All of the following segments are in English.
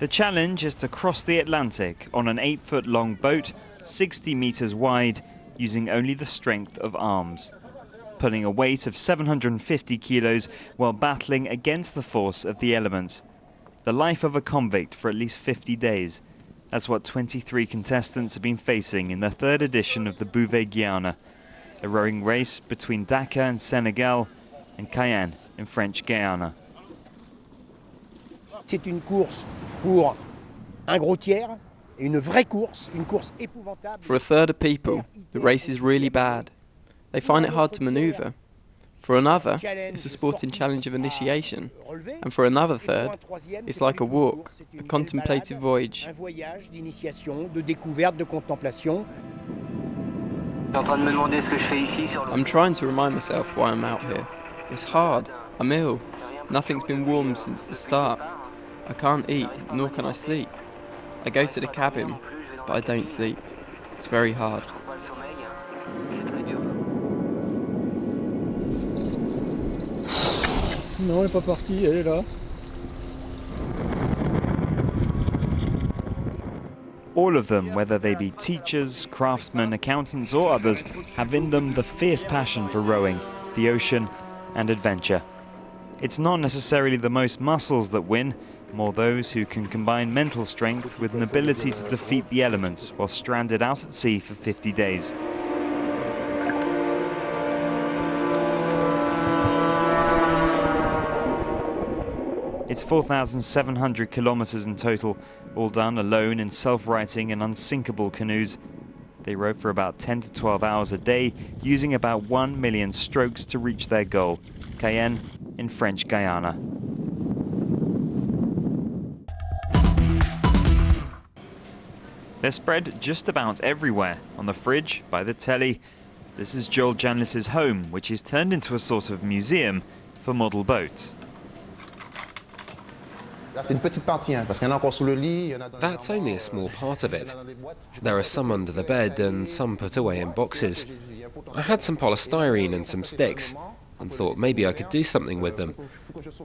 The challenge is to cross the Atlantic on an 8-foot-long boat, 60 meters wide, using only the strength of arms, pulling a weight of 750 kilos while battling against the force of the elements. The life of a convict for at least 50 days. That's what 23 contestants have been facing in the third edition of the Bouvet Guiana, a rowing race between Dakar in Senegal and Cayenne in French Guiana. C'est une course pour un gros tiers, une vraie course, une course épouvantable. For a third of people, the race is really bad. They find it hard to manoeuvre. For another, it's a sporting challenge of initiation. And for another third, it's like a walk, a contemplative voyage. Un voyage d'initiation, de découverte, de contemplation. I'm trying to remind myself why I'm out here. It's hard. I'm ill. Nothing's been warm since the start. I can't eat, nor can I sleep. I go to the cabin, but I don't sleep. It's very hard. Non, elle n'est pas partie, elle est là. All of them, whether they be teachers, craftsmen, accountants or others, have in them the fierce passion for rowing, the ocean and adventure. It's not necessarily the most muscles that win, more those who can combine mental strength with an ability to defeat the elements while stranded out at sea for 50 days. It's 4,700 kilometers in total, all done alone in self-righting and unsinkable canoes. They row for about 10 to 12 hours a day, using about 1 million strokes to reach their goal, Cayenne in French Guiana. They're spread just about everywhere, on the fridge, by the telly. This is Joel Janlis's home, which is turned into a sort of museum for model boats. That's only a small part of it. There are some under the bed and some put away in boxes. I had some polystyrene and some sticks and thought maybe I could do something with them.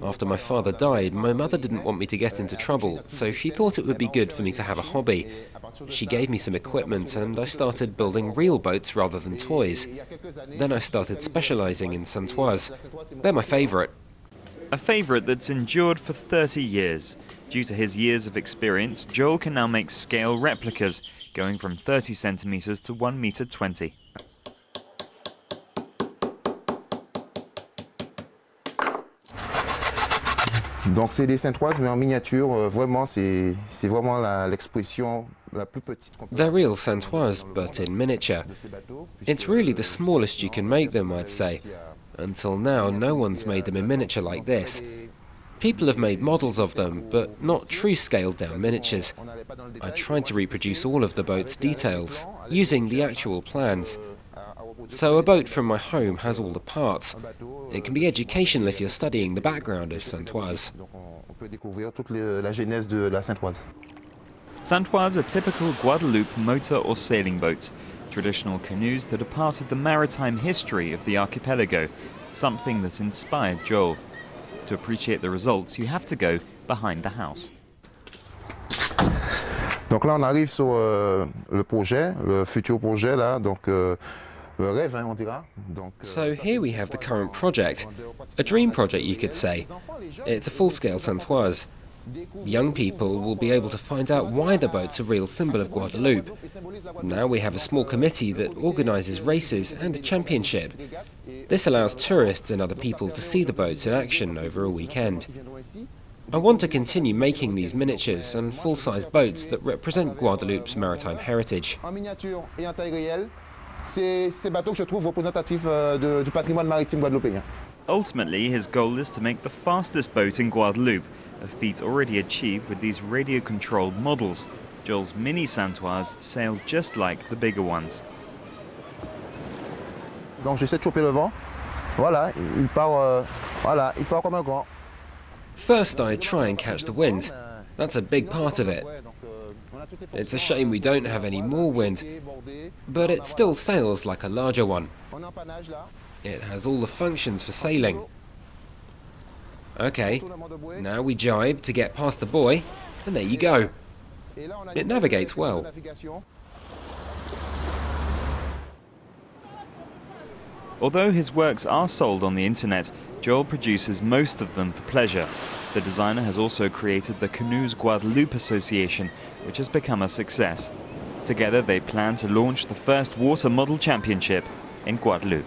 After my father died, my mother didn't want me to get into trouble, so she thought it would be good for me to have a hobby. She gave me some equipment and I started building real boats rather than toys. Then I started specializing in Santoise. They're my favorite. A favourite that's endured for 30 years. Due to his years of experience, Joel can now make scale replicas, going from 30 centimetres to 1 metre 20. Donc c'est des Saintoises mais en miniature, vraiment c'est vraiment l'expression la plus petite. They're real Saintoises but in miniature. It's really the smallest you can make them, I'd say. Until now, no one's made them in miniature like this. People have made models of them, but not true scaled-down miniatures. I tried to reproduce all of the boat's details, using the actual plans. So a boat from my home has all the parts. It can be educational if you're studying the background of Santoise. Santoise are typical Guadeloupe motor or sailing boats, traditional canoes that are part of the maritime history of the archipelago, something that inspired Joel. To appreciate the results, you have to go behind the house. Donc là, on arrive sur le projet, le futur projet là, donc le rêve, on dira. So here we have the current project, a dream project you could say. It's a full-scale Santoise. Young people will be able to find out why the boat's a real symbol of Guadeloupe. Now we have a small committee that organises races and a championship. This allows tourists and other people to see the boats in action over a weekend. I want to continue making these miniatures and full-size boats that represent Guadeloupe's maritime heritage. En miniature et en taille réelle, c'est ces bateaux que je trouve représentatifs du patrimoine maritime guadeloupéen. Ultimately, his goal is to make the fastest boat in Guadeloupe, a feat already achieved with these radio-controlled models. Joel's mini Santoise sail just like the bigger ones. Donc j'essaie de choper le vent. Voilà, il part comme un grand. First I try and catch the wind. That's a big part of it. It's a shame we don't have any more wind, but it still sails like a larger one. It has all the functions for sailing. Okay, now we jibe to get past the buoy. And there you go. It navigates well. Although his works are sold on the internet, Joel produces most of them for pleasure. The designer has also created the Canoes Guadeloupe Association, which has become a success. Together they plan to launch the first water model championship in Guadeloupe.